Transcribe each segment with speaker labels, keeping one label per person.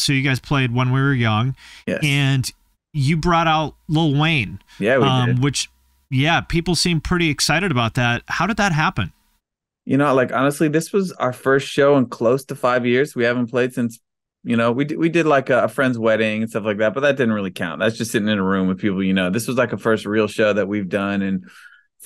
Speaker 1: So you guys played When We Were Young,
Speaker 2: Yes.
Speaker 1: and you brought out Lil Wayne,
Speaker 2: Yeah, we did.
Speaker 1: which, yeah, people seem pretty excited about that. How did that happen?
Speaker 2: Like honestly, this was our first show in close to 5 years. We haven't played since, we did like a friend's wedding and stuff like that, but that didn't really count. That's just sitting in a room with people. This was like a first real show that we've done in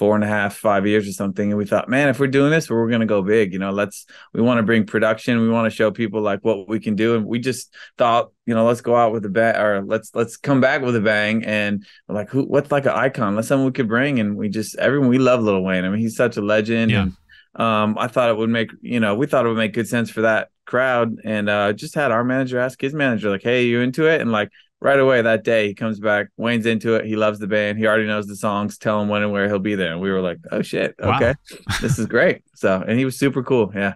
Speaker 2: 4.5, 5 years or something. And we thought, man, if we're doing this, we're going to go big. We want to bring production. We want to show people like what we can do. And we just thought, let's go out with a bang, or let's come back with a bang. And we're like, what's like an icon? Let's someone we could bring. And we love Lil Wayne. I mean, he's such a legend.
Speaker 1: Yeah.
Speaker 2: And I thought it would make, we thought it would make good sense for that crowd. And just had our manager ask his manager, like, hey, you into it? And like right away that day, he comes back, Wayne's into it. He loves the band. He already knows the songs, tell him when and where he'll be there. And we were like, oh shit. Okay.
Speaker 1: Wow.
Speaker 2: This is great. So, and he was super cool. Yeah.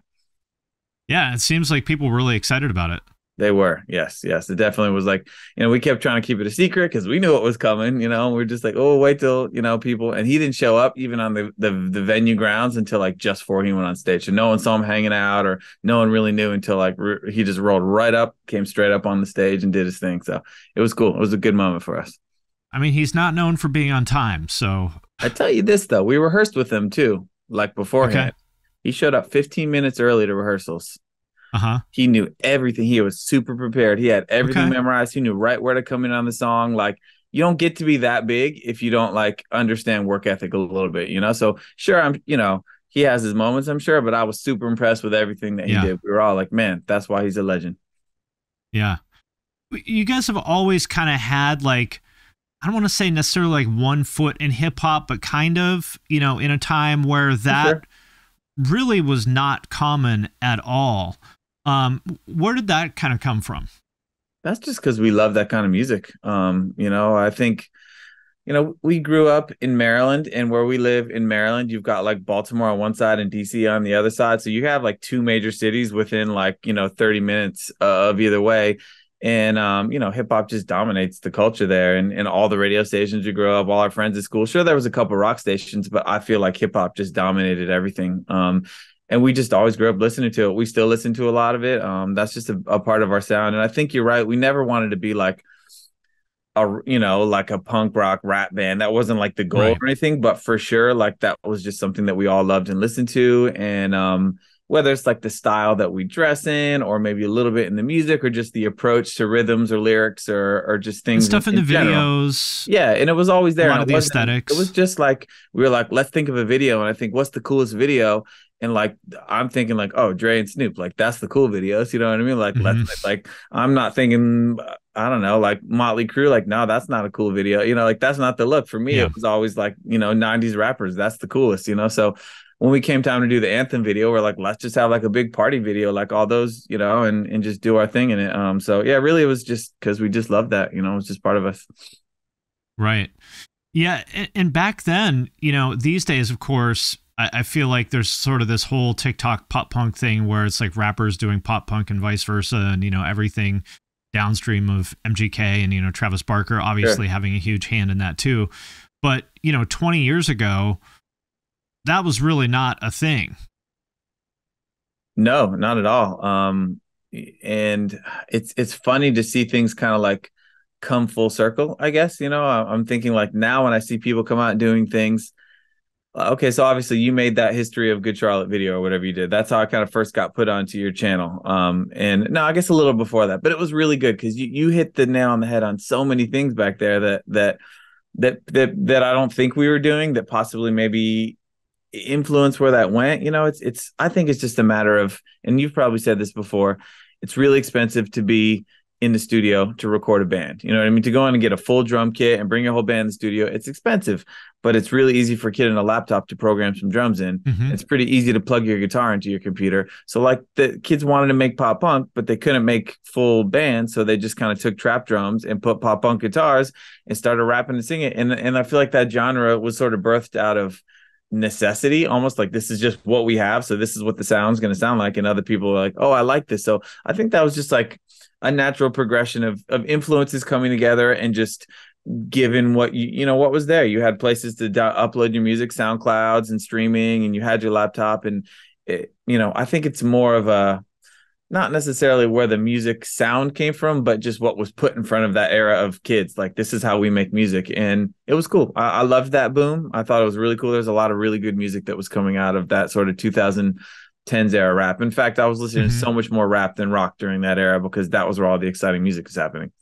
Speaker 1: Yeah, it seems like people were really excited about it.
Speaker 2: They were. Yes. Yes. It definitely was like, we kept trying to keep it a secret because we knew it was coming, we're just like, oh, wait till, people. And he didn't show up even on the venue grounds until like just before he went on stage. So no one saw him hanging out, or no one really knew until like he just rolled right up, came straight up on the stage and did his thing. So it was cool. It was a good moment for us.
Speaker 1: I mean, he's not known for being on time. So
Speaker 2: I tell you this, though, we rehearsed with him too, like beforehand.
Speaker 1: Okay.
Speaker 2: He showed up 15 minutes early to rehearsals.
Speaker 1: Uh-huh.
Speaker 2: He knew everything. He was super prepared. He had everything
Speaker 1: Okay.
Speaker 2: memorized. He knew right where to come in on the song. Like, you don't get to be that big if you don't like understand work ethic a little bit, So sure, he has his moments, I'm sure, but I was super impressed with everything that he did. We were all like, man, that's why he's a legend.
Speaker 1: Yeah. You guys have always kind of had like, I don't want to say necessarily like one foot in hip hop, but kind of, in a time where that really was not common at all. Where did that kind of come from?
Speaker 2: That's just because we love that kind of music. I think, we grew up in Maryland, and where we live in Maryland, you've got like Baltimore on one side and DC on the other side. So you have like two major cities within like, 30 minutes of either way. And, hip hop just dominates the culture there, and all the radio stations we grew up, all our friends at school. Sure, there was a couple rock stations, but I feel like hip hop just dominated everything. And we just always grew up listening to it. We still listen to a lot of it. That's just a part of our sound. And I think you're right. We never wanted to be like like a punk rock rap band. That wasn't like the goal or anything, but for sure, like that was just something that we all loved and listened to. And whether it's like the style that we dress in, or maybe a little bit in the music, or just the approach to rhythms or lyrics, or just things
Speaker 1: and stuff in the
Speaker 2: general.
Speaker 1: videos.
Speaker 2: Yeah, and it was always there.
Speaker 1: A lot of the aesthetics.
Speaker 2: It was just like, we were like, let's think of a video. And I think, what's the coolest video? And like, I'm thinking like, oh, Dre and Snoop, like that's the cool videos. You know what I mean? Like, let's like, I'm not thinking, I don't know, like Motley Crue, like, no, that's not a cool video. Like, that's not the look for me. It was always like, 90s rappers. That's the coolest, So when we came time to do the anthem video, we're like, let's just have like a big party video, like all those, and just do our thing in it. So yeah, really, it was just because we just loved that, it was just part of us.
Speaker 1: Right. Yeah. And back then, these days, of course, I feel like there's sort of this whole TikTok pop punk thing where it's like rappers doing pop punk and vice versa. And, everything downstream of MGK and, Travis Barker obviously having a huge hand in that too. But, 20 years ago, that was really not a thing.
Speaker 2: No, not at all. And it's funny to see things kind of like come full circle, I guess. I'm thinking like now when I see people come out and doing things. Okay, so obviously you made that History of Good Charlotte video or whatever you did. That's how I kind of first got put onto your channel. And no, I guess a little before that, but it was really good because you hit the nail on the head on so many things back there that I don't think we were doing, that possibly maybe influence where that went. It's I think it's just a matter of, and you've probably said this before, it's really expensive to be in the studio to record a band. You know what I mean? To go in and get a full drum kit and bring your whole band in the studio, it's expensive, but it's really easy for a kid in a laptop to program some drums in. It's pretty easy to plug your guitar into your computer. So like the kids wanted to make pop punk, but they couldn't make full bands. So they just kind of took trap drums and put pop punk guitars and started rapping and singing. And I feel like that genre was sort of birthed out of necessity, almost like this is just what we have. So this is what the sound's going to sound like. And other people are like, oh, I like this. So I think that was just like a natural progression of influences coming together, and just given what what was there. You had places to upload your music, SoundClouds and streaming, and you had your laptop. And I think it's more of not necessarily where the music sound came from, but just what was put in front of that era of kids. Like, this is how we make music. And it was cool. I loved that boom. I thought it was really cool. There's a lot of really good music that was coming out of that sort of 2010s era rap. In fact, I was listening to
Speaker 1: Hmm.
Speaker 2: so much more rap than rock during that era because that was where all the exciting music was happening.